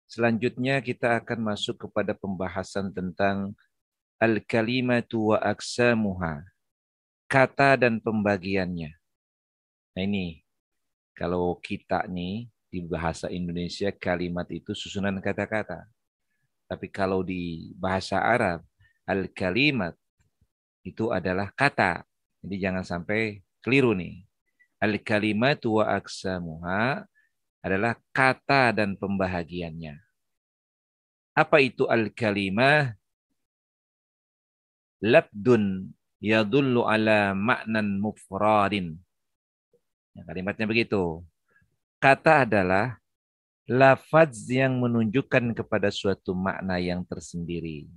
Selanjutnya kita akan masuk kepada pembahasan tentang al-kalimatu wa aqsamuha, kata dan pembagiannya. Nah ini, kalau kita nih di bahasa Indonesia kalimat itu susunan kata-kata. Tapi kalau di bahasa Arab, al-kalimat itu adalah kata. Jadi jangan sampai keliru nih. Al-kalimatu wa aqsamuha adalah kata dan pembahagiannya. Apa itu al-kalimah? Labdun yadullu ala maknan mufradin. Ya, kalimatnya begitu. Kata adalah lafaz yang menunjukkan kepada suatu makna yang tersendiri.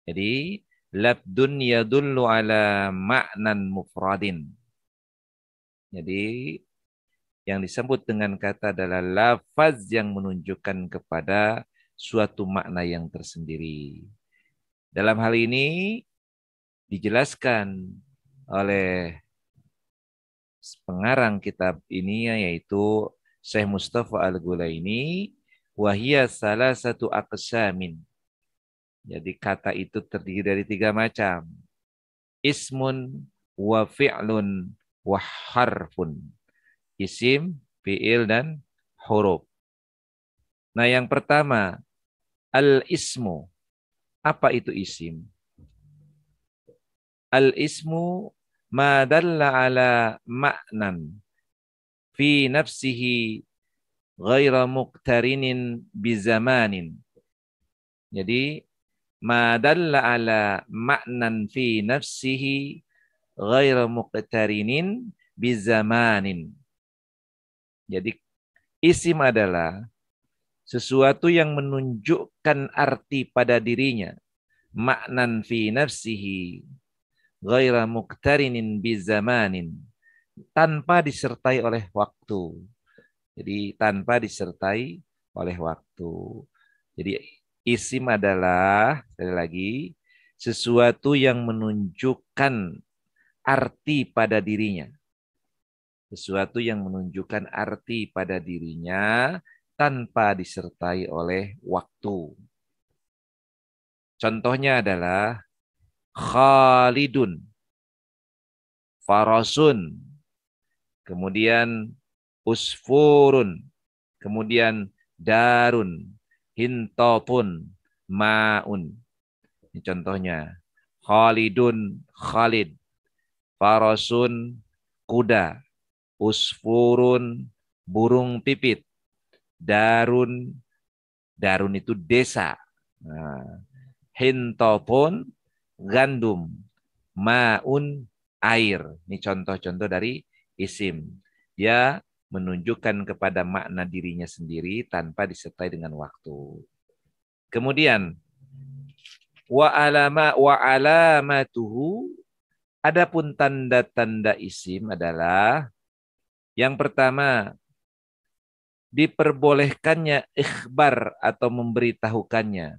Jadi, labdun yadullu ala maknan mufradin. Jadi, yang disebut dengan kata adalah lafaz yang menunjukkan kepada suatu makna yang tersendiri. Dalam hal ini dijelaskan oleh pengarang kitab ini yaitu Syekh Mustafa Al-Ghulaini, wahia salah satu aqsamin. Jadi kata itu terdiri dari 3 macam. Ismun wa fi'lun wa harfun. Isim, fi'il, dan huruf. Nah yang pertama, al-ismu. Apa itu isim? Al-ismu ma dalla ala ma'nan fi nafsihi ghaira muqtarinin bizamanin. Jadi ma dalla ala ma'nan fi nafsihi ghaira muqtarinin bizamanin. Jadi isim adalah sesuatu yang menunjukkan arti pada dirinya, ma'nan fi nafsihi ghaira muqtarinin bizamanin, tanpa disertai oleh waktu. Jadi tanpa disertai oleh waktu. Jadi isim adalah, sekali lagi, sesuatu yang menunjukkan arti pada dirinya. Sesuatu yang menunjukkan arti pada dirinya tanpa disertai oleh waktu. Contohnya adalah Khalidun, Farasun, kemudian Usfurun, kemudian Darun, Hintopun, Ma'un. Ini contohnya. Khalidun, Khalid. Farasun, kuda. Usfurun, burung pipit. Darun, Darun itu desa. Nah, Hintopun, gandum. Ma'un, air. Ini contoh-contoh dari isim. Dia menunjukkan kepada makna dirinya sendiri tanpa disertai dengan waktu. Kemudian wa alamatuhu, adapun tanda-tanda isim adalah yang pertama diperbolehkannya ikhbar atau memberitahukannya.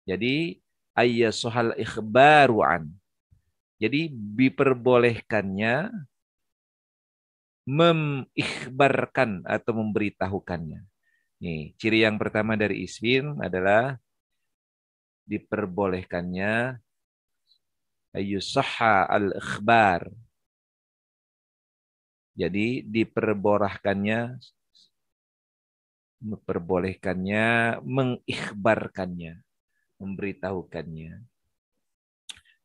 Jadi ayyasuhal ikhbaru an. Jadi diperbolehkannya mengikhbarkan atau memberitahukannya. Nih, ciri yang pertama dari isim adalah diperbolehkannya ayyusahha al-ikhbar. Jadi diperbolehkannya mengikhbarkannya, memberitahukannya.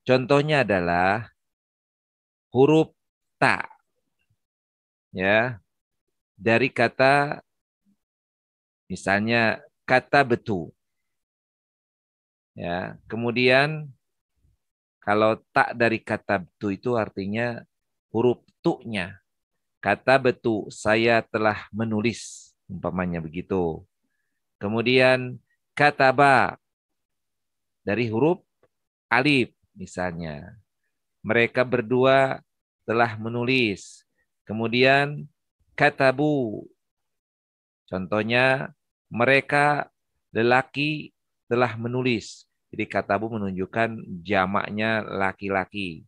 Contohnya adalah huruf ta, ya, dari kata misalnya kata betu, ya. Kemudian kalau tak dari kata betu itu artinya huruf tu-nya. Kata betu, saya telah menulis, umpamanya begitu. Kemudian kata ba dari huruf alif misalnya. Mereka berdua telah menulis. Kemudian katabu. Contohnya mereka lelaki telah menulis. Jadi katabu menunjukkan jamaknya laki-laki.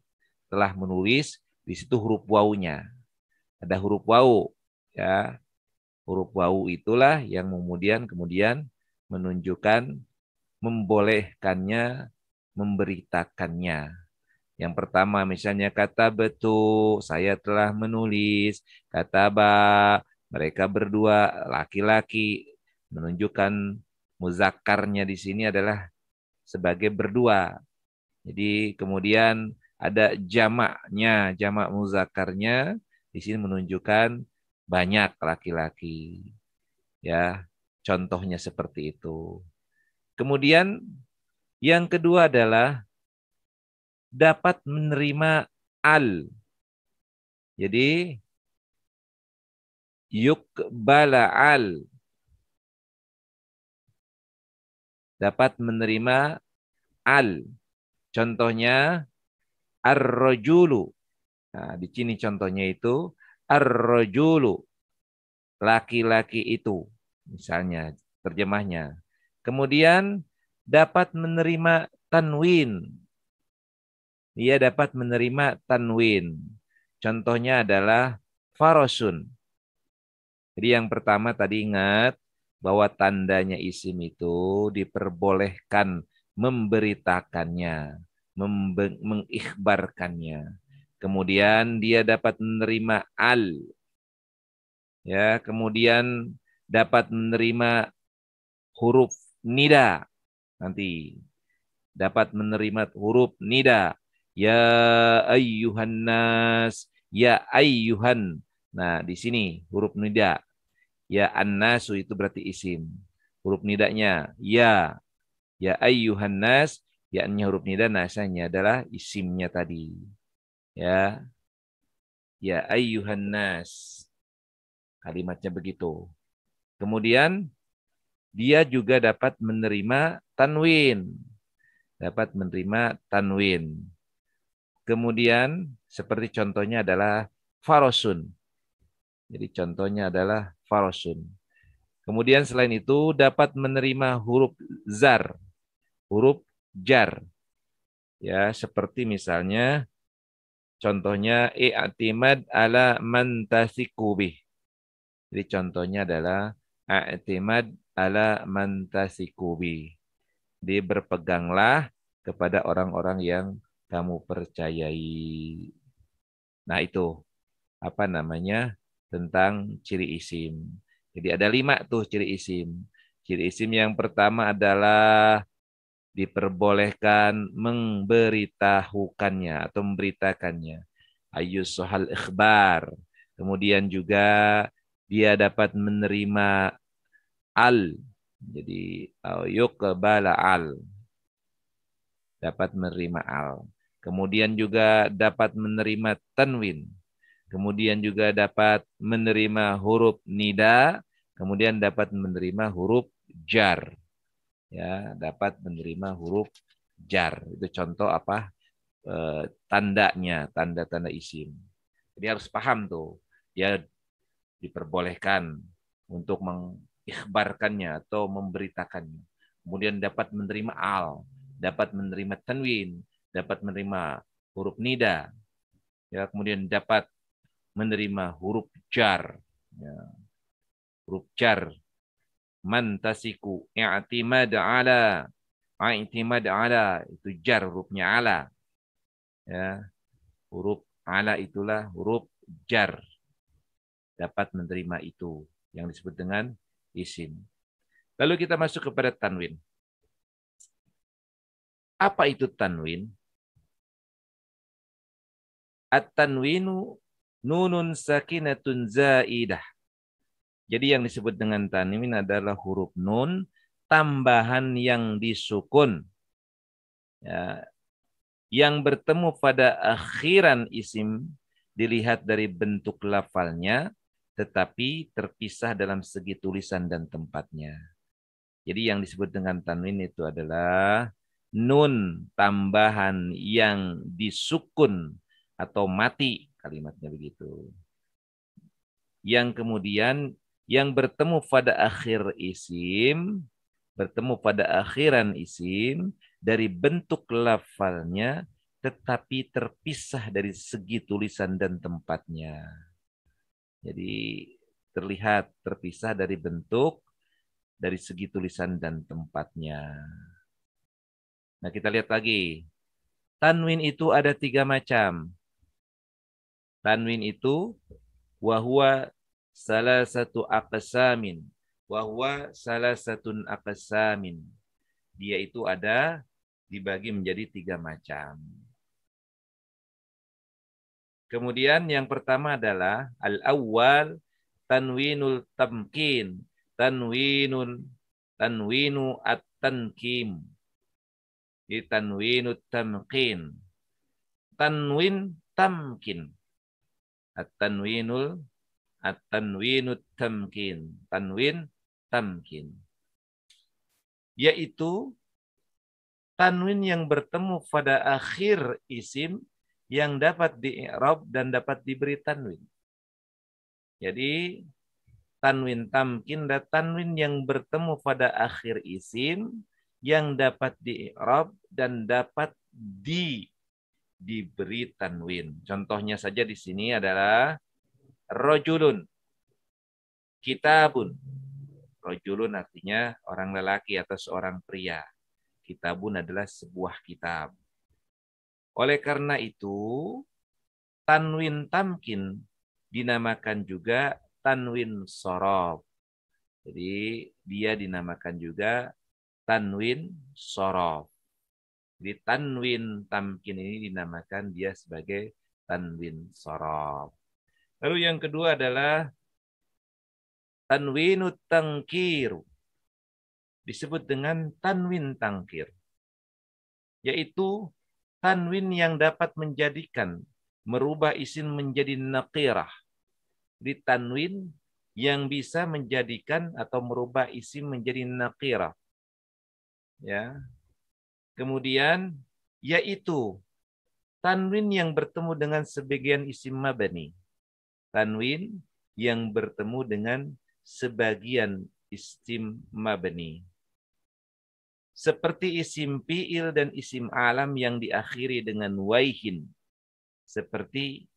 Telah menulis, di situ huruf wawunya. Ada huruf wawu, ya. Huruf wawu itulah yang kemudian menunjukkan membolehkannya, memberitakannya. Yang pertama misalnya kata betul, saya telah menulis. Kata ba, mereka berdua laki-laki, menunjukkan muzakarnya di sini adalah sebagai berdua. Jadi kemudian ada jamaknya, jamak muzakarnya di sini menunjukkan banyak laki-laki. Ya, contohnya seperti itu. Kemudian yang kedua adalah dapat menerima al. Jadi yukbala al. Dapat menerima al. Contohnya ar-rajulu. Nah, di sini contohnya itu ar-rajulu. Laki-laki itu. Misalnya terjemahnya. Kemudian dapat menerima tanwin. Dia dapat menerima tanwin. Contohnya adalah farosun. Jadi yang pertama tadi ingat bahwa tandanya isim itu diperbolehkan memberitakannya, mengikhbarkannya. Kemudian dia dapat menerima al, ya. Kemudian dapat menerima huruf nida nanti. Dapat menerima huruf nida. Ya ayyuhan nas, ya ayyuhan. Nah, di sini huruf nida. Ya annasu itu berarti isim. Huruf nidanya ya. Ya ayyuhan nas, ya-nya huruf nida, nasanya adalah isimnya tadi. Ya. Ya ayyuhan nas. Kalimatnya begitu. Kemudian dia juga dapat menerima tanwin. Dapat menerima tanwin. Kemudian seperti contohnya adalah farosun. Jadi contohnya adalah farosun. Kemudian selain itu dapat menerima huruf zar, huruf jar. Ya, seperti misalnya contohnya i'timad ala man tasiku bih. Jadi contohnya adalah i'timad ala man tasiku bih. Jadi berpeganglah kepada orang-orang yang kamu percayai. Nah, itu apa namanya? Tentang ciri isim. Jadi ada 5 tuh ciri isim. Ciri isim yang pertama adalah diperbolehkan memberitahukannya atau memberitakannya. Ayyusohal ikhbar. Kemudian juga dia dapat menerima al. Jadi yuqbala al. Dapat menerima al. Kemudian juga dapat menerima tanwin. Kemudian juga dapat menerima huruf nida. Kemudian dapat menerima huruf jar. Ya, dapat menerima huruf jar. Itu contoh apa? Tandanya, tanda-tanda isim. Jadi harus paham tuh. Dia diperbolehkan untuk mengikhbarkannya atau memberitakannya. Kemudian dapat menerima al, dapat menerima tanwin, dapat menerima huruf nida, ya, kemudian dapat menerima huruf jar. Ya, huruf jar. Mantasiku i'timad ala. I'timad ala itu jar, hurufnya ala. Ya, huruf ala itulah huruf jar. Dapat menerima itu yang disebut dengan isim. Lalu kita masuk kepada tanwin. Apa itu tanwin? At-tanwinu nunun sakinatun zaidah. Jadi yang disebut dengan tanwin adalah huruf nun tambahan yang disukun. Ya, yang bertemu pada akhiran isim dilihat dari bentuk lafalnya, tetapi terpisah dalam segi tulisan dan tempatnya. Jadi yang disebut dengan tanwin itu adalah nun tambahan yang disukun atau mati, kalimatnya begitu. Yang kemudian yang bertemu pada akhir isim, bertemu pada akhiran isim dari bentuk lafalnya, tetapi terpisah dari segi tulisan dan tempatnya. Jadi terlihat terpisah dari bentuk, dari segi tulisan dan tempatnya. Nah, kita lihat lagi. Tanwin itu ada 3 macam. Tanwin itu wahwa salah satu aqsamin. Wahwa salah satun aqsamin. Dia itu ada dibagi menjadi 3 macam. Kemudian yang pertama adalah al-awwal tanwinul tamkin. Tanwinu at-tankim. Di tanwinu tamkin. Tanwin tamkin. At-tanwinu tamkin. Tanwin tamkin. Yaitu tanwin yang bertemu pada akhir isim yang dapat di-i'rab dan dapat diberi tanwin. Jadi tanwin tamkin dan tanwin yang bertemu pada akhir isim yang dapat di-i'rab dan dapat diberi tanwin. Contohnya saja di sini adalah rojulun, kitabun. Rojulun artinya orang lelaki atau seorang pria. Kitabun adalah sebuah kitab. Oleh karena itu, tanwin tamkin dinamakan juga tanwin sorof. Jadi dia dinamakan juga tanwin sorof. Jadi tanwin tamkin ini dinamakan dia sebagai tanwin sorof. Lalu yang kedua adalah tanwinut tangkir. Disebut dengan tanwin tangkir. Yaitu tanwin yang dapat menjadikan, merubah isim menjadi nakirah. Di tanwin yang bisa menjadikan atau merubah isim menjadi nakirah. Ya. Kemudian yaitu tanwin yang bertemu dengan sebagian isim mabani. Tanwin yang bertemu dengan sebagian isim mabani. Seperti isim fi'il dan isim alam yang diakhiri dengan waihin. Seperti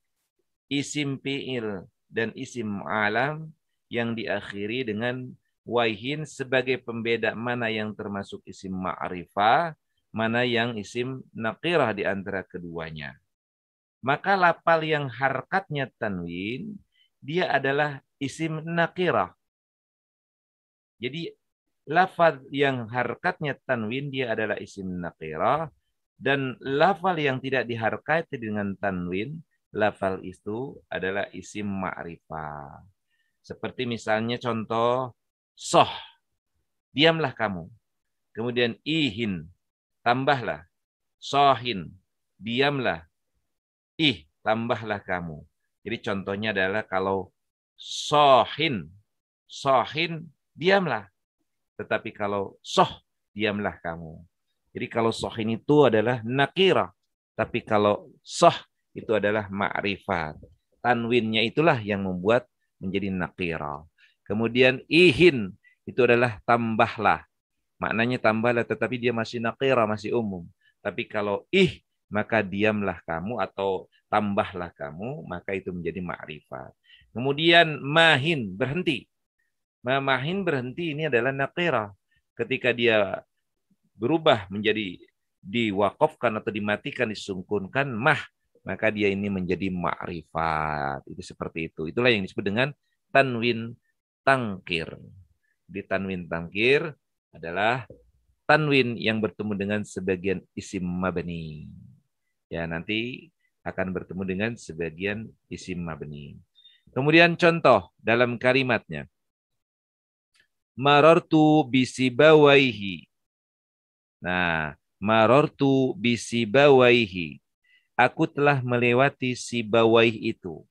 isim fi'il dan isim alam yang diakhiri dengan waihin sebagai pembeda mana yang termasuk isim ma'rifah, mana yang isim nakirah di antara keduanya. Maka lafal yang harkatnya tanwin, dia adalah isim nakirah. Jadi lafal yang harkatnya tanwin, dia adalah isim nakirah. Dan lafal yang tidak diharkati dengan tanwin, lafal itu adalah isim ma'rifah. Seperti misalnya contoh, soh, diamlah kamu. Kemudian ihin, tambahlah. Sohin, diamlah. Ih, tambahlah kamu. Jadi contohnya adalah kalau sohin, diamlah. Tetapi kalau soh, diamlah kamu. Jadi kalau sohin itu adalah nakirah. Tapi kalau soh itu adalah ma'rifat. Tanwinnya itulah yang membuat menjadi nakirah. Kemudian ihin itu adalah tambahlah. Maknanya tambahlah tetapi dia masih nakirah, masih umum. Tapi kalau maka diamlah kamu atau tambahlah kamu, maka itu menjadi ma'rifat. Kemudian mahin, berhenti. Mahin berhenti ini adalah nakirah. Ketika dia berubah menjadi diwakafkan atau dimatikan, disungkunkan, maka dia ini menjadi ma'rifat. Itu seperti itu. Itulah yang disebut dengan tanwin tangkir. Di tanwin tangkir adalah tanwin yang bertemu dengan sebagian isim mabni. Ya, nanti akan bertemu dengan sebagian isim mabni. Kemudian contoh dalam kalimatnya. Marartu bisibawaihi. Nah, marartu bisibawaihi. Aku telah melewati sibawaih itu.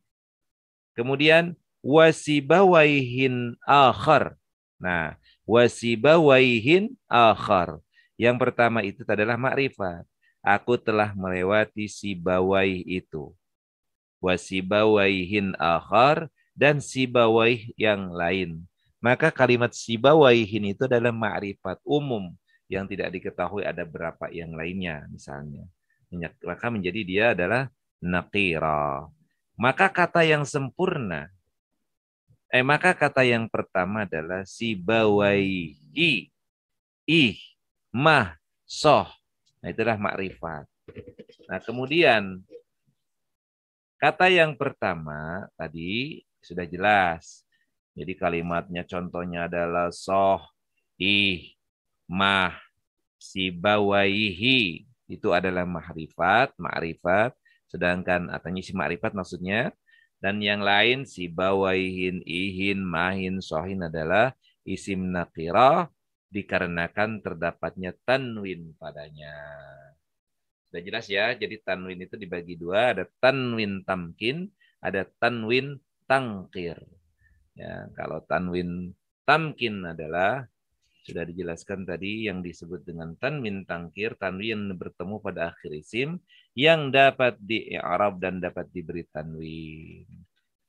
Kemudian wasibawaihin akhar. Nah, wasibawaihin akhar. Yang pertama itu adalah makrifat. Aku telah melewati sibawaih itu. Wasibawaihin akhar dan sibawaih yang lain. Maka kalimat sibawaihin itu adalah makrifat umum yang tidak diketahui ada berapa yang lainnya misalnya. Maka menjadi dia adalah nakira. Maka kata yang sempurna Maka kata yang pertama adalah sibawaihi, ih, mah, soh. Nah, itulah makrifat. Nah, kemudian kata yang pertama tadi sudah jelas. Jadi kalimatnya contohnya adalah soh, ih, mah, sibawaihi. Itu adalah makrifat. Sedangkan artinya si makrifat maksudnya. Dan yang lain sibawaihin, ihin, mahin, sohin adalah isim nakirah dikarenakan terdapatnya tanwin padanya. Sudah jelas ya, jadi tanwin itu dibagi dua, ada tanwin tamkin, ada tanwin tangkir. Ya, kalau tanwin tamkin adalah sudah dijelaskan tadi yang disebut dengan tanwin tangkir, tanwin bertemu pada akhir isim yang dapat di-i'rab dan dapat diberi tanwin.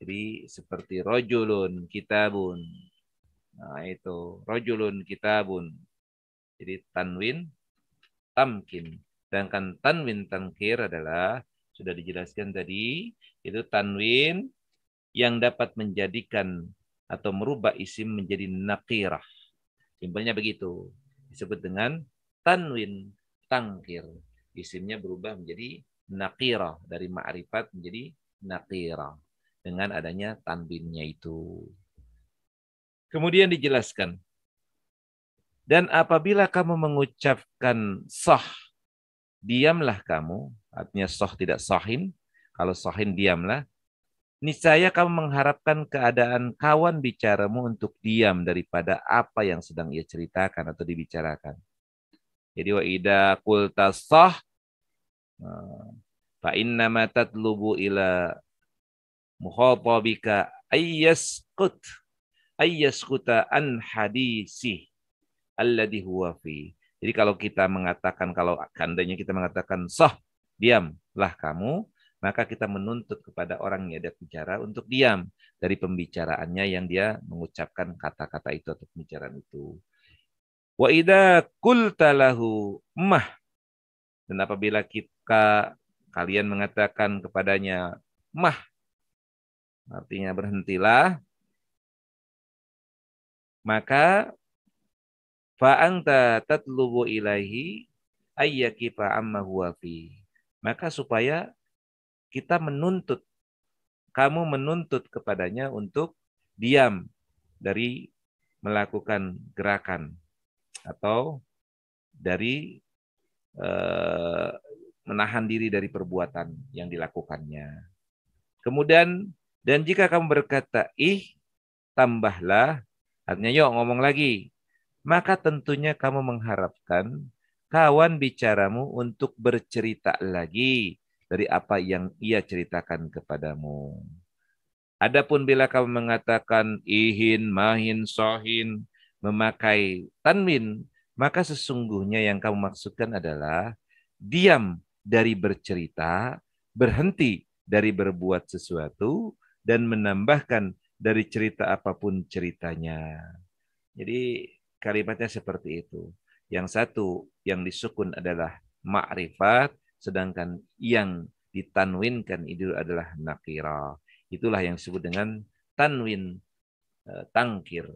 Jadi seperti rojulun kitabun. Nah, itu rojulun kitabun. Jadi tanwin tamkin. Sedangkan tanwin tangkir adalah sudah dijelaskan tadi, itu tanwin yang dapat menjadikan atau merubah isim menjadi nakirah. Simpelnya begitu. Disebut dengan tanwin tangkir. Isimnya berubah menjadi nakirah. Dari ma'rifat menjadi nakirah. Dengan adanya tanwinnya itu. Kemudian dijelaskan. Dan apabila kamu mengucapkan sah, diamlah kamu. Artinya sah tidak sahin. Kalau sahin diamlah. Niscaya kamu mengharapkan keadaan kawan bicaramu untuk diam daripada apa yang sedang ia ceritakan atau dibicarakan. Jadi wa idza qulta sah fa innama tatlubu ila mukhatabika ayyaskuta an hadisi alladhi huwa fi. Jadi kalau kita mengatakan, kalau seandainya kita mengatakan sah, diamlah kamu, maka kita menuntut kepada orang yang ada bicara untuk diam dari pembicaraannya yang dia mengucapkan kata-kata itu atau pembicaraan itu. Wa idza qulta lahu mah, dan apabila kalian mengatakan kepadanya mah, artinya berhentilah, maka fa'anta tatlubu ilaihi ayyakifa amma huwa fi. Maka supaya kita kamu menuntut kepadanya untuk diam dari melakukan gerakan atau dari eh, menahan diri dari perbuatan yang dilakukannya. Kemudian, dan jika kamu berkata, tambahlah, artinya yuk ngomong lagi. Maka tentunya kamu mengharapkan kawan bicaramu untuk bercerita lagi dari apa yang ia ceritakan kepadamu. Adapun bila kamu mengatakan ihin, mahin, sohin, memakai tanwin, maka sesungguhnya yang kamu maksudkan adalah diam dari bercerita, berhenti dari berbuat sesuatu, dan menambahkan dari cerita apapun ceritanya. Jadi kalimatnya seperti itu. Yang satu yang disukun adalah ma'rifat, sedangkan yang ditanwinkan itu adalah nakirah. Itulah yang disebut dengan tanwin tangkir.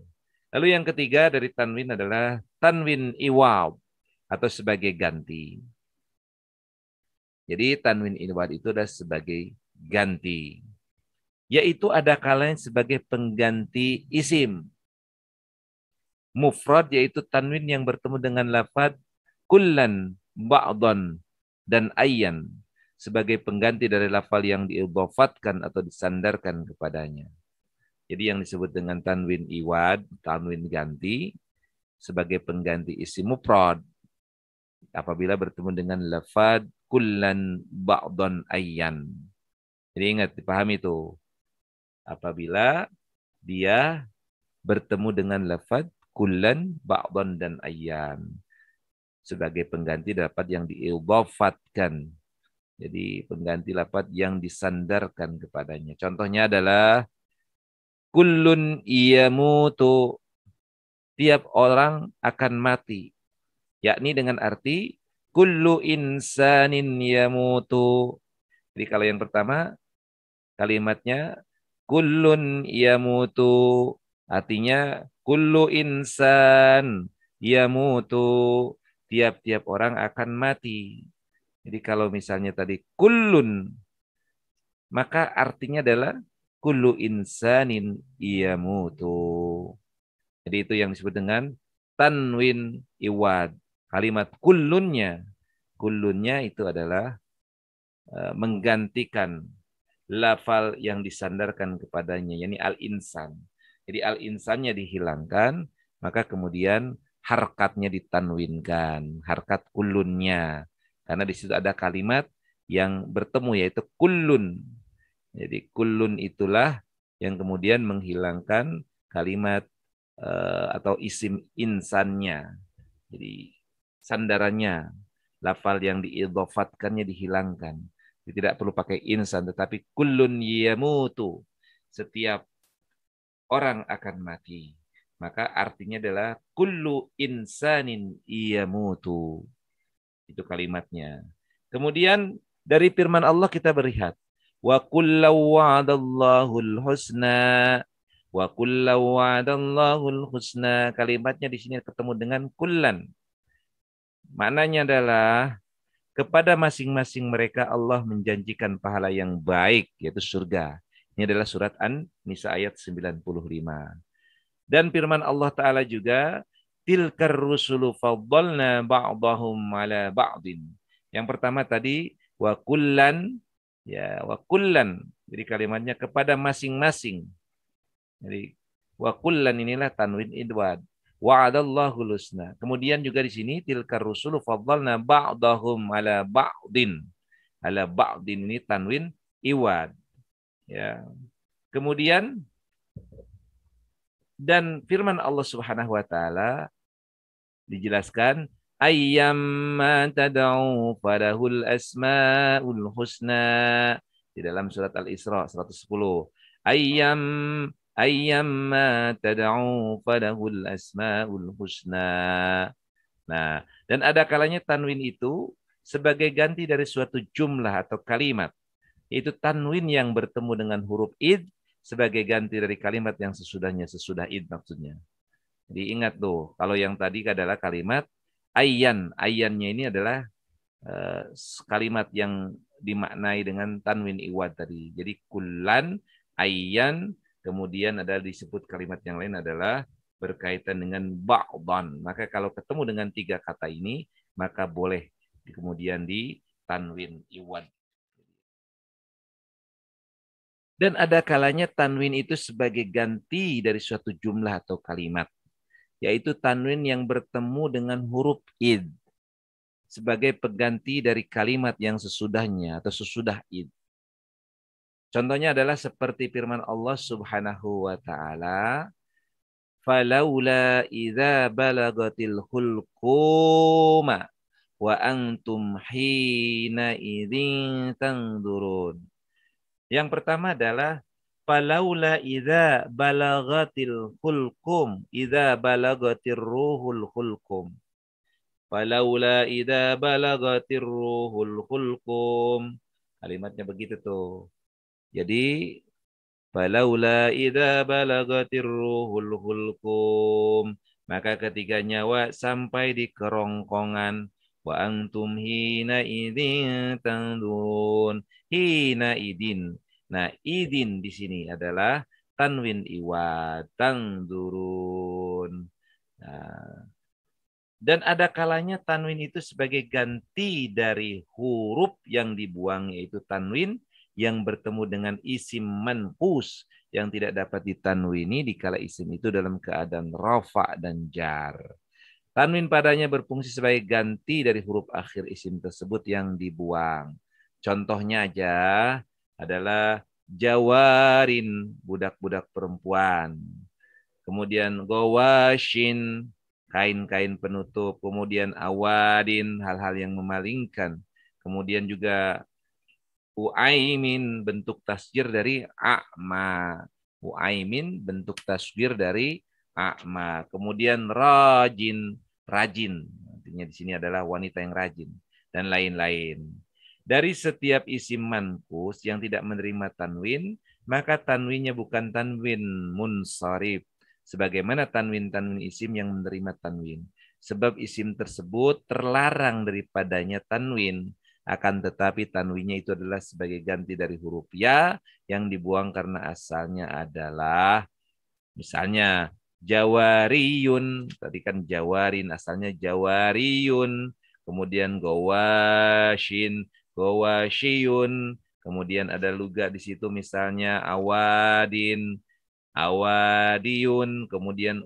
Lalu yang ketiga dari tanwin adalah tanwin iwab atau sebagai ganti. Jadi tanwin iwab itu adalah sebagai ganti. Yaitu ada kalanya sebagai pengganti isim. Mufrad yaitu tanwin yang bertemu dengan lafaz kullan, ba'dhan, dan ayyan sebagai pengganti dari lafal yang diidhafatkan atau disandarkan kepadanya. Jadi yang disebut dengan tanwin iwad, tanwin ganti, sebagai pengganti isim mufrad apabila bertemu dengan lafaz kullan, ba'dhan, ayyan. Jadi ingat, dipahami itu. Apabila dia bertemu dengan lafaz kullan, ba'dhan, dan ayyan sebagai pengganti dapat yang diidhafatkan. Jadi pengganti lafaz yang disandarkan kepadanya. Contohnya adalah kullun yamutu, tiap orang akan mati. Yakni dengan arti kullu insanin yamutu. Jadi kalau yang pertama kalimatnya kullun yamutu. Artinya kullu insan yamutu. Tiap-tiap orang akan mati. Jadi kalau misalnya tadi kullun, maka artinya adalah kullu insanin yamutu. Jadi itu yang disebut dengan tanwin iwad. Kalimat kullunnya itu adalah menggantikan lafal yang disandarkan kepadanya, yakni al-insan. Jadi al-insannya dihilangkan, maka kemudian harkatnya ditanwinkan, harkat kullunnya. Karena di situ ada kalimat yang bertemu yaitu kullun. Jadi kullun itulah yang kemudian menghilangkan kalimat atau isim insannya. Jadi sandarannya, lafal yang diidhofatkannya dihilangkan. Tidak perlu pakai insan, tetapi kullun yamutu. Setiap orang akan mati. Maka artinya adalah kullu insanin yamutu. Itu kalimatnya. Kemudian dari firman Allah kita melihat wa kullu wa'adallahul husna. Wa kullu wa'adallahul husna. Kalimatnya di sini ketemu dengan kullan. Maknanya adalah kepada masing-masing mereka Allah menjanjikan pahala yang baik, yaitu surga. Ini adalah surat An-Nisa ayat 95. Dan firman Allah Ta'ala juga, tilkar rusulu faddalna ba'dahum ala ba'din. Yang pertama tadi, wa kullan, ya, wa kullan. Jadi kalimatnya kepada masing-masing. Jadi, wa kullan inilah tanwin idwad. Wa'adallahu husna. Kemudian juga di sini tilkar rusulu faddalna ba'dahum ala ba'din. Ala ba'din ini tanwin iwad. Ya. Kemudian dan firman Allah Subhanahu wa taala dijelaskan ayyamma tad'u falahul asmaul husna di dalam surat Al-Isra 110. Ayyam ayyamma tad'u falahul asmaul husna. Nah, dan ada kalanya tanwin itu sebagai ganti dari suatu jumlah atau kalimat. Itu tanwin yang bertemu dengan huruf id sebagai ganti dari kalimat yang sesudahnya, sesudah id maksudnya. Jadi ingat tuh, kalau yang tadi adalah kalimat ayyan. Ayyannya ini adalah kalimat yang dimaknai dengan tanwin iwad tadi. Jadi kullan, ayyan, kemudian ada disebut kalimat yang lain adalah berkaitan dengan ba'dan. Maka kalau ketemu dengan tiga kata ini, maka boleh kemudian di tanwin iwad. Dan ada kalanya tanwin itu sebagai ganti dari suatu jumlah atau kalimat. Yaitu tanwin yang bertemu dengan huruf id. Sebagai pengganti dari kalimat yang sesudahnya atau sesudah id. Contohnya adalah seperti firman Allah Subhanahu wa taala, "Falaula idza balagatil hulquma wa antum hina idzin tanzurun." Yang pertama adalah falaula idza balagatil hulqum, idza balagatir ruhul hulqum. Falaula idza balagatir ruhul hulqum. Kalimatnya begitu tuh. Jadi falaula idza balagatir ruhul hulqum. Maka ketika nyawa sampai di kerongkongan wa antum hina idzin tanzurun. Hina idin. Nah, idin di sini adalah tanwin iwad, tanzurun. Nah, dan ada kalanya tanwin itu sebagai ganti dari huruf yang dibuang, yaitu tanwin yang bertemu dengan isim manqus yang tidak dapat ditanwini dikala isim itu dalam keadaan rafa dan jar. Tanwin padanya berfungsi sebagai ganti dari huruf akhir isim tersebut yang dibuang. Contohnya aja adalah jawarin, budak-budak perempuan. Kemudian gowashin, kain-kain penutup. Kemudian awadin, hal-hal yang memalingkan. Kemudian juga uaimin, bentuk tasgir dari a'ma. Uaimin, bentuk tasgir dari a'ma. Kemudian rajin, rajin. Artinya di sini adalah wanita yang rajin. Dan lain-lain. Dari setiap isim manqus yang tidak menerima tanwin, maka tanwinnya bukan tanwin munsharif. Sebagaimana tanwin-tanwin isim yang menerima tanwin. Sebab isim tersebut terlarang daripadanya tanwin. Akan tetapi tanwinnya itu adalah sebagai ganti dari huruf ya yang dibuang karena asalnya adalah misalnya Jawariyun, tadi kan Jawarin, asalnya Jawariyun. Kemudian Gowashin, Gowashiyun. Kemudian ada luga di situ misalnya Awadin, Awadiyun. Kemudian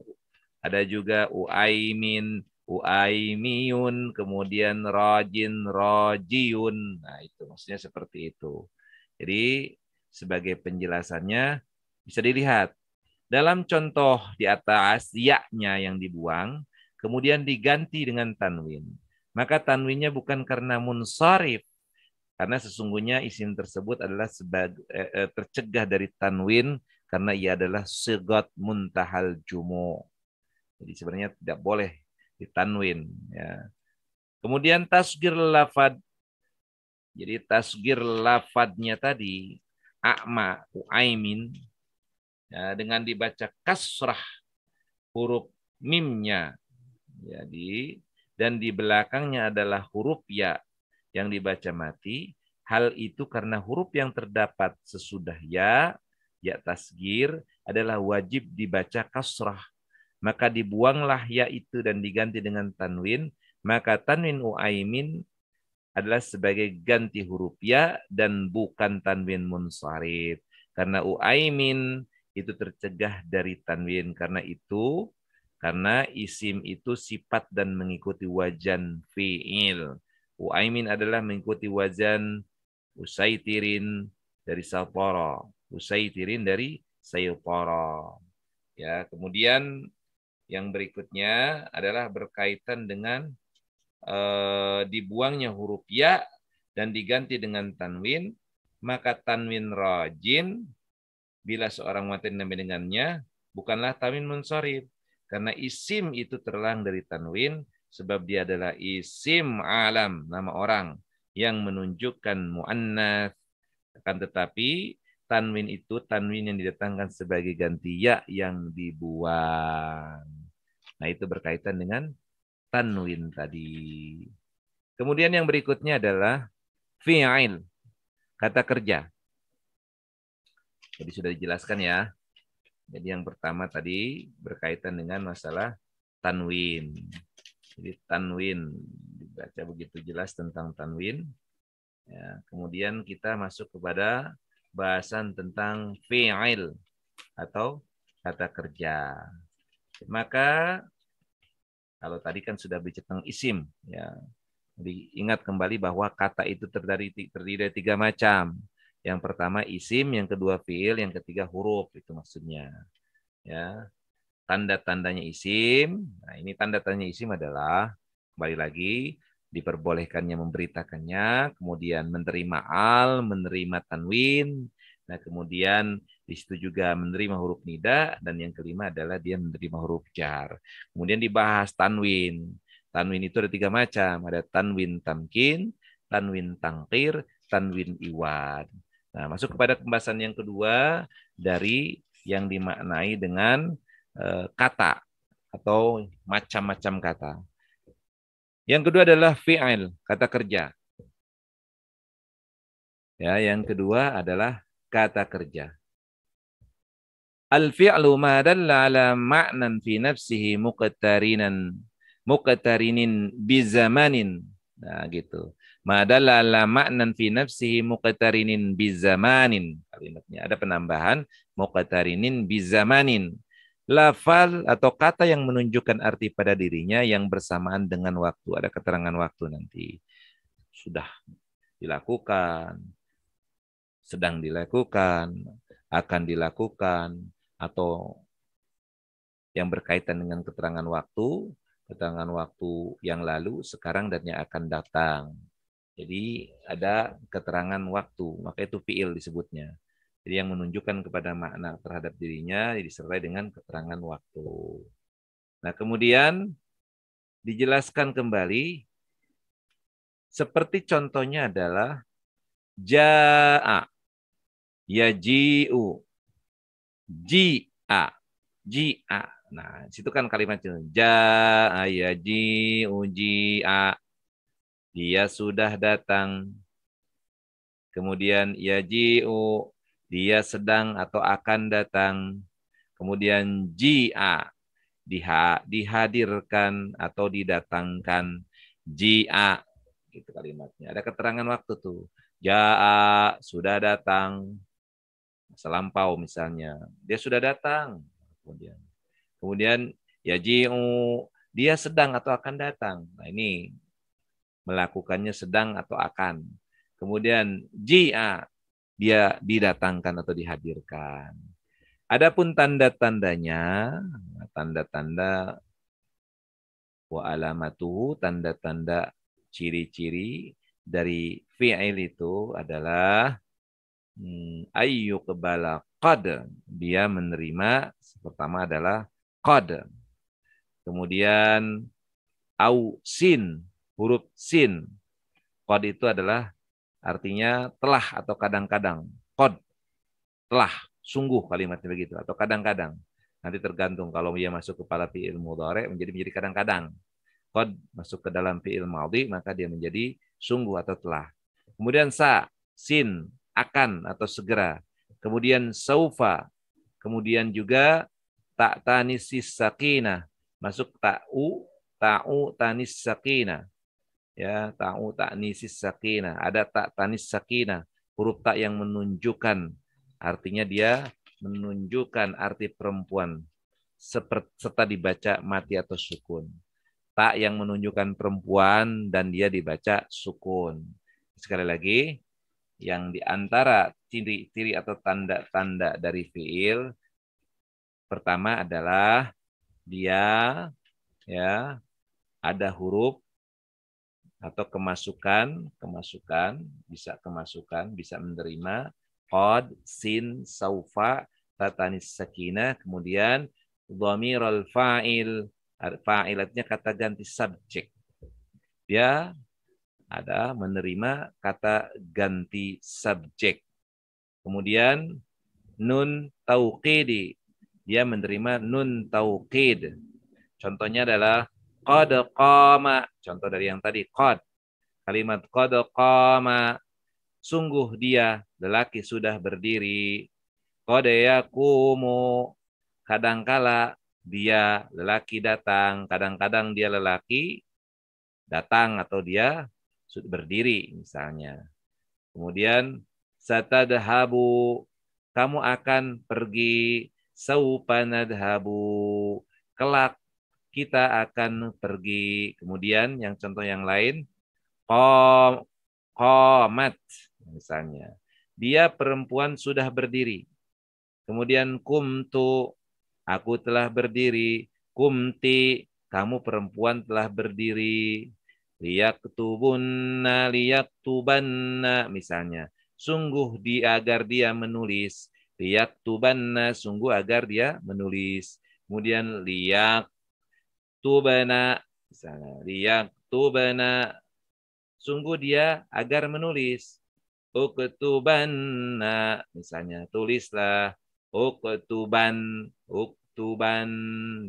ada juga Uaimin, Uaimiyun. Kemudian Rajin, Rojiyun. Nah itu maksudnya seperti itu. Jadi sebagai penjelasannya bisa dilihat. Dalam contoh di atas, ya-nya yang dibuang, kemudian diganti dengan tanwin. Maka tanwinnya bukan karena munsharif, karena sesungguhnya isim tersebut adalah tercegah dari tanwin karena ia adalah sigat muntahal jumu. Jadi sebenarnya tidak boleh ditanwin. Ya. Kemudian tasgir lafad. Jadi tasgir lafadnya tadi, a'ma, uaimin, ya, dengan dibaca kasrah huruf mimnya. Jadi dan di belakangnya adalah huruf ya yang dibaca mati. Hal itu karena huruf yang terdapat sesudah ya, ya tasgir adalah wajib dibaca kasrah. Maka dibuanglah ya itu dan diganti dengan tanwin. Maka tanwin uaimin adalah sebagai ganti huruf ya dan bukan tanwin munsharif. Karena uaimin itu tercegah dari tanwin. Karena isim itu sifat dan mengikuti wajan fi'il. Uaimin adalah mengikuti wajan usaitirin dari saporo. Usaitirin dari sayuporo. Ya, kemudian yang berikutnya adalah berkaitan dengan dibuangnya huruf ya dan diganti dengan tanwin, maka tanwin rajin bila seorang mati dengannya bukanlah tanwin munsharif karena isim itu terlarang dari tanwin sebab dia adalah isim alam, nama orang yang menunjukkan muannats. Akan tetapi tanwin itu tanwin yang didatangkan sebagai ganti ya yang dibuang. Nah, itu berkaitan dengan tanwin tadi. Kemudian yang berikutnya adalah fi'il, kata kerja. Jadi sudah dijelaskan ya. Jadi yang pertama tadi berkaitan dengan masalah tanwin. Jadi tanwin dibaca begitu jelas tentang tanwin. Ya, kemudian kita masuk kepada bahasan tentang fi'il atau kata kerja. Maka kalau tadi kan sudah bicara tentang isim, ya. Jadi ingat kembali bahwa kata itu terdiri dari tiga macam. Yang pertama isim, yang kedua fiil, yang ketiga huruf, itu maksudnya. Ya, tanda-tandanya isim. Nah, ini tanda-tandanya isim adalah kembali lagi diperbolehkannya memberitakannya, kemudian menerima al, menerima tanwin. Nah, kemudian di situ juga menerima huruf nida dan yang kelima adalah dia menerima huruf jar. Kemudian dibahas tanwin. Tanwin itu ada tiga macam, ada tanwin tamkin, tanwin tangkir, tanwin iwad. Nah, masuk kepada pembahasan yang kedua dari yang dimaknai dengan kata atau macam-macam kata. Yang kedua adalah fi'il, kata kerja. Ya, yang kedua adalah kata kerja. Al-fi'lu ma dalla ala ma'nan fi nafsihi muqtarinin bizamanin. Nah, gitu. Ma dalla ala ma'nan fi nafsihi muqtarinin bizamanin. Kalimatnya ada penambahan muqtarinin bizamanin. Lafal atau kata yang menunjukkan arti pada dirinya yang bersamaan dengan waktu. Ada keterangan waktu nanti. Sudah dilakukan, sedang dilakukan, akan dilakukan, atau yang berkaitan dengan keterangan waktu yang lalu, sekarang, dan yang akan datang. Jadi ada keterangan waktu, maka itu fiil disebutnya. Jadi yang menunjukkan kepada makna terhadap dirinya disertai dengan keterangan waktu. Nah, kemudian dijelaskan kembali seperti contohnya adalah Ja'a. Yaji'u. Ji'a. Ji'a. Nah, situ kan kalimatnya. Ja'a yaji'u ji'a. Dia sudah datang. Kemudian yaji'u. Dia sedang atau akan datang. Kemudian ji'a. Dihadirkan atau didatangkan. Ji'a. Gitu kalimatnya. Ada keterangan waktu tuh. Ja'a. Sudah datang. Masa lampau misalnya. Dia sudah datang. Kemudian yaji'u. Dia sedang atau akan datang. Nah ini melakukannya sedang atau akan. Kemudian ji'a. Dia didatangkan atau dihadirkan. Adapun tanda-tandanya, tanda-tanda wa alamatuhu, tanda-tanda ciri-ciri dari fi'il itu adalah ayyu kebala qad. Dia menerima, pertama adalah qad. Kemudian au sin, huruf sin. Qad itu adalah artinya telah atau kadang-kadang. Qad, telah, sungguh kalimatnya begitu. Atau kadang-kadang. Nanti tergantung kalau dia masuk kepada fi'il mudhari menjadi kadang-kadang. Qad masuk ke dalam fi'il madhi maka dia menjadi sungguh atau telah. Kemudian sa, sin, akan atau segera. Kemudian saufa. Kemudian juga tak tanisis sakinah. Masuk ta'u tanis sakinah. Ya, ta'u ta'nisis sakinah. Ada tak tanis sakinah. Huruf tak yang menunjukkan. Artinya dia menunjukkan arti perempuan. Serta dibaca mati atau sukun. Tak yang menunjukkan perempuan dan dia dibaca sukun. Sekali lagi, yang diantara ciri-ciri atau tanda-tanda dari fiil pertama adalah dia ya ada huruf atau kemasukan bisa menerima qad, sin, saufa, tatanis sakinah, kemudian dhamirul fa'il, fa'ilatnya kata ganti subjek. Dia ada menerima kata ganti subjek. Kemudian nun tauqidi. Dia menerima nun tauqid. Contohnya adalah qad qama. Contoh dari yang tadi qad. Kalimat qad qama. Sungguh dia lelaki sudah berdiri. Qad yaqumu. Kadangkala dia lelaki datang. Kadang-kadang dia lelaki datang atau dia berdiri misalnya. Kemudian satadhabu, kamu akan pergi. Saufa nadhabu, kelak kita akan pergi. Kemudian yang contoh yang lain, qamat misalnya. Dia perempuan sudah berdiri. Kemudian kumtu, aku telah berdiri. Kumti, kamu perempuan telah berdiri. Liyaktubanna misalnya. Sungguh agar dia menulis. Liyaktubanna, sungguh agar dia menulis. Kemudian liyaktubana misalnya. Liyaktubana, sungguh dia agar menulis. Uktubanna misalnya, tulislah. Uktuban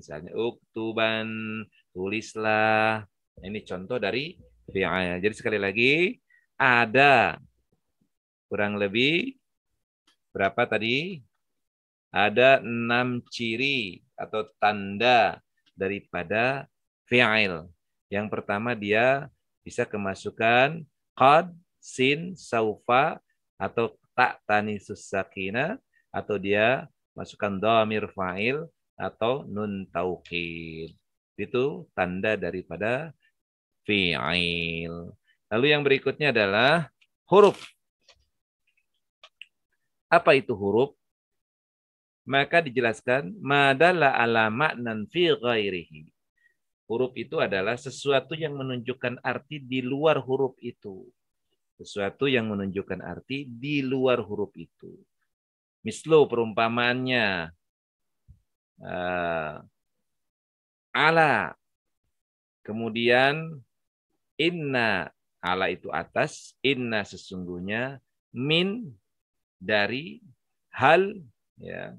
misalnya, uktuban, tulislah. Ini contoh dari fi'il. Jadi sekali lagi ada kurang lebih berapa tadi? Ada 6 ciri atau tanda daripada fi'il. Yang pertama dia bisa kemasukan qad, sin, saufa, atau tak tanisus sakinah, atau dia masukkan dhamir fa'il atau nun taukid. Itu tanda daripada fi'il. Lalu yang berikutnya adalah huruf. Apa itu huruf? Maka dijelaskan madalla ala ma'nan fi ghairihi. Huruf itu adalah sesuatu yang menunjukkan arti di luar huruf itu. Sesuatu yang menunjukkan arti di luar huruf itu. Mislo perumpamaannya ala, kemudian inna, ala itu atas, inna sesungguhnya, min, dari, hal, ya.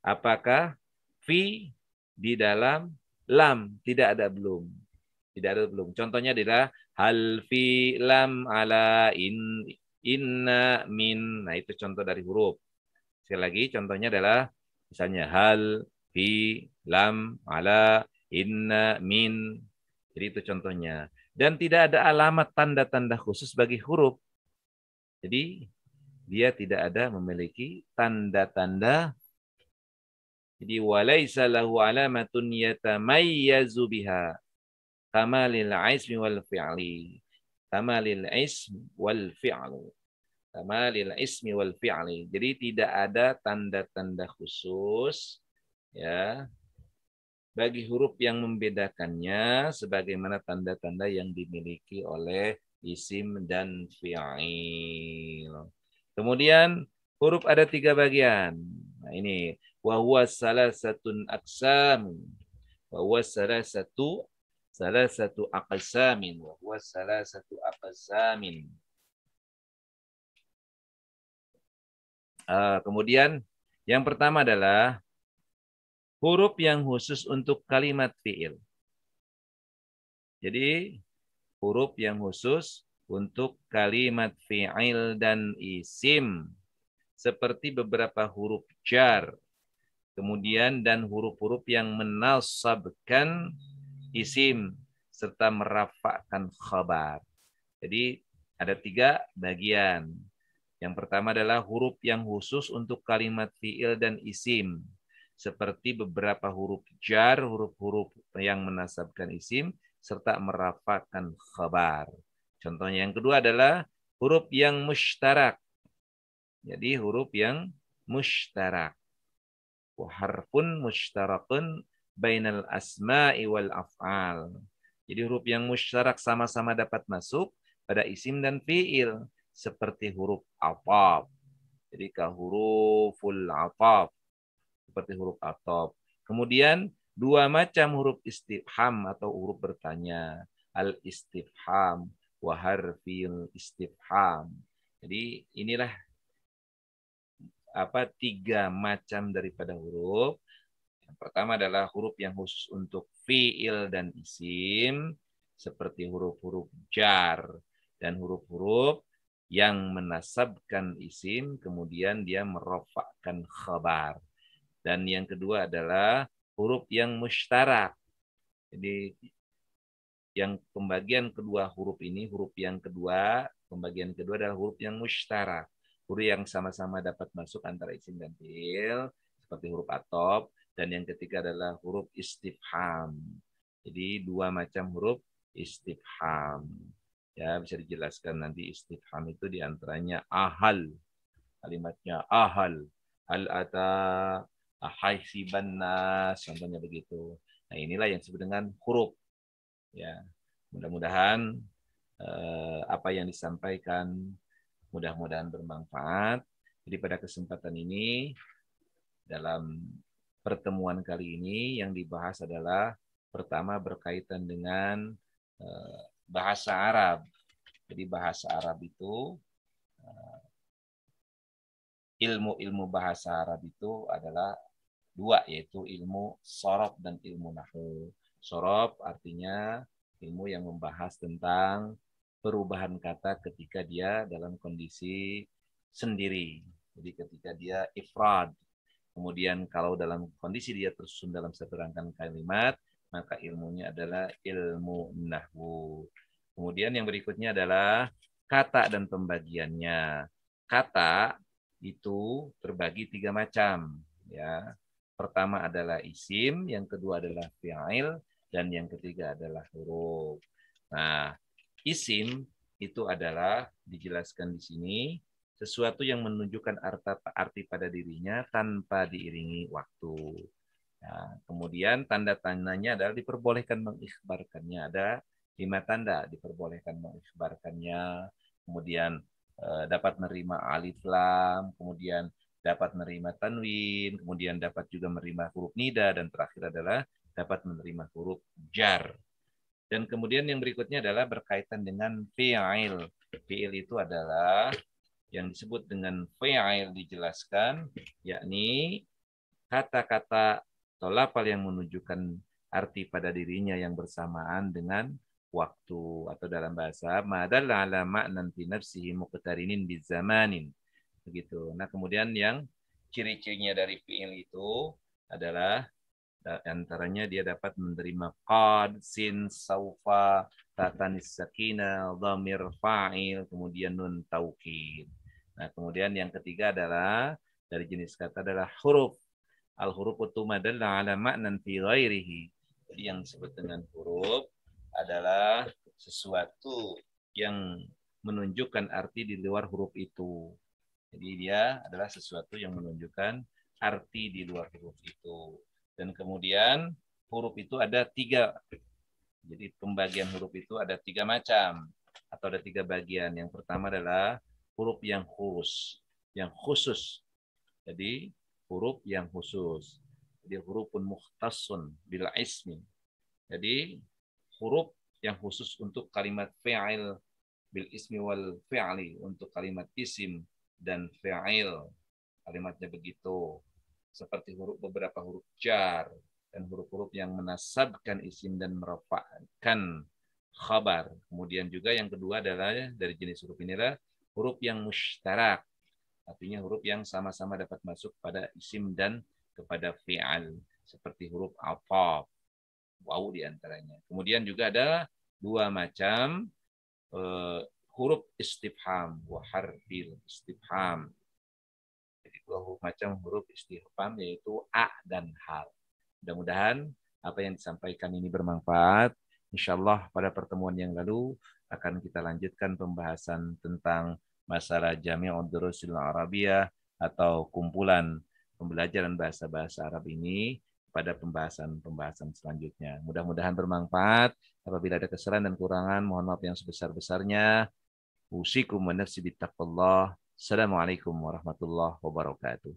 Apakah, fi, di dalam, lam, tidak ada belum. Tidak ada belum. Contohnya adalah hal fi lam ala inna min. Nah, itu contoh dari huruf. Sekali lagi contohnya adalah misalnya hal fi lam ala inna min. Jadi itu contohnya. Dan tidak ada alamat tanda-tanda khusus bagi huruf. Jadi dia tidak ada memiliki tanda-tanda. Jadi walaisa lahu alamatun yatamayyazu biha. Kama lil ismi wal fi'li. Kama lil ismi wal fi'lu. Kama lil ismi wal fi'li. Jadi tidak ada tanda-tanda khusus ya bagi huruf yang membedakannya sebagaimana tanda-tanda yang dimiliki oleh isim dan fi'il. Kemudian huruf ada 3 bagian. Nah ini wa huwa salasatun aqsam. Wa huwa salasatu aqsamin. Wa huwa salasatu aqsamin. Kemudian yang pertama adalah huruf yang khusus untuk kalimat fi'il. Jadi huruf yang khusus untuk kalimat fi'il dan isim. Seperti beberapa huruf jar. Kemudian dan huruf-huruf yang menasabkan isim serta merafakkan khabar. Jadi ada 3 bagian. Yang pertama adalah huruf yang khusus untuk kalimat fi'il dan isim. Seperti beberapa huruf jar, huruf-huruf yang menasabkan isim, serta merafakkan khabar. Contohnya yang kedua adalah huruf yang mushtarak. Jadi huruf yang mushtarak. Harfun mushtarakun bainal asma'i wal af'al. Jadi huruf yang mushtarak sama-sama dapat masuk pada isim dan fi'il. Seperti huruf ataf. Jadi huruful ataf. Seperti huruf ataf. Kemudian 2 macam huruf istifham atau huruf bertanya. Al-istifham wa harfil istifham. Jadi inilah 3 macam daripada huruf. Yang pertama adalah huruf yang khusus untuk fi'il dan isim. Seperti huruf-huruf jar dan huruf-huruf yang menasabkan isim, kemudian dia merofakkan khabar. Dan yang kedua adalah huruf yang mushtarak. Jadi yang pembagian kedua huruf ini, pembagian kedua adalah huruf yang mushtarak. Huruf yang sama-sama dapat masuk antara isim dan fi'il, seperti huruf atop. Dan yang ketiga adalah huruf istifham. Jadi 2 macam huruf istifham. Ya, bisa dijelaskan nanti istifham itu diantaranya ahal. Kalimatnya ahal. Hal ata ahasiban nas, contohnya begitu. Nah, inilah yang disebut dengan huruf. Ya, mudah-mudahan apa yang disampaikan mudah-mudahan bermanfaat. Jadi pada kesempatan ini dalam pertemuan kali ini yang dibahas adalah pertama berkaitan dengan bahasa Arab. Jadi bahasa Arab itu ilmu-ilmu bahasa Arab itu adalah 2, yaitu ilmu shorof dan ilmu nahwu. Shorof artinya ilmu yang membahas tentang perubahan kata ketika dia dalam kondisi sendiri. Jadi ketika dia ifrad. Kemudian kalau dalam kondisi dia tersusun dalam satu rangkaian kalimat, maka ilmunya adalah ilmu nahwu. Kemudian yang berikutnya adalah kata dan pembagiannya. Kata itu terbagi 3 macam. Ya, pertama adalah isim, yang kedua adalah fi'il, dan yang ketiga adalah huruf. Nah, isim itu adalah dijelaskan di sini sesuatu yang menunjukkan arti pada dirinya tanpa diiringi waktu. Nah, kemudian tanda-tandanya adalah diperbolehkan mengikhbarkannya. Ada 5 tanda diperbolehkan mengikhbarkannya. Kemudian dapat menerima alif lam, kemudian dapat menerima tanwin, kemudian dapat juga menerima huruf nida, dan terakhir adalah dapat menerima huruf jar. Dan kemudian yang berikutnya adalah berkaitan dengan fi'il. Fi'il itu adalah yang disebut dengan fi'il dijelaskan, yakni kata-kata atau lafal yang menunjukkan arti pada dirinya yang bersamaan dengan waktu, atau dalam bahasa madalla ala ma'nan fi nafsihi muqtarinin bizamanin. Begitu. Nah, kemudian yang ciri-cirinya dari fi'il itu adalah antaranya dia dapat menerima qad, sin, saufa, tatanis sakina, dhamir fa'il, kemudian nun taukid. Nah, kemudian yang ketiga adalah dari jenis kata adalah huruf. Al-huruf madalla ala ma'nan fi ghairihi. Jadi yang disebut dengan huruf adalah sesuatu yang menunjukkan arti di luar huruf itu. Jadi dia adalah sesuatu yang menunjukkan arti di luar huruf itu. Dan kemudian huruf itu ada 3. Jadi pembagian huruf itu ada 3 macam atau ada 3 bagian. Yang pertama adalah huruf yang khusus. Jadi huruf yang khusus. Jadi hurufun mukhtasun bil ismi. Jadi huruf yang khusus untuk kalimat fi'il bil ismi wal fi'li, untuk kalimat isim dan fi'il. Kalimatnya begitu. Seperti beberapa huruf jar dan huruf-huruf yang menasabkan isim dan merafa'kan khabar. Kemudian juga yang kedua adalah dari jenis huruf inilah huruf yang mushtarak. Artinya huruf yang sama-sama dapat masuk pada isim dan kepada fi'al. Seperti huruf ataf, waw diantaranya. Kemudian juga ada 2 macam huruf istifham, wa harfil istifham. Jadi 2 macam huruf istifham, yaitu a dan hal. Mudah-mudahan apa yang disampaikan ini bermanfaat. Insyaallah pada pertemuan yang lalu akan kita lanjutkan pembahasan tentang masalah Jami'ud Durusil Arabiyah atau kumpulan pembelajaran bahasa-bahasa Arab ini pada pembahasan-pembahasan selanjutnya. Mudah-mudahan bermanfaat. Apabila ada kesalahan dan kurangan, mohon maaf yang sebesar-besarnya. Usikum wa nafsi bittaqwallah. Assalamualaikum warahmatullahi wabarakatuh.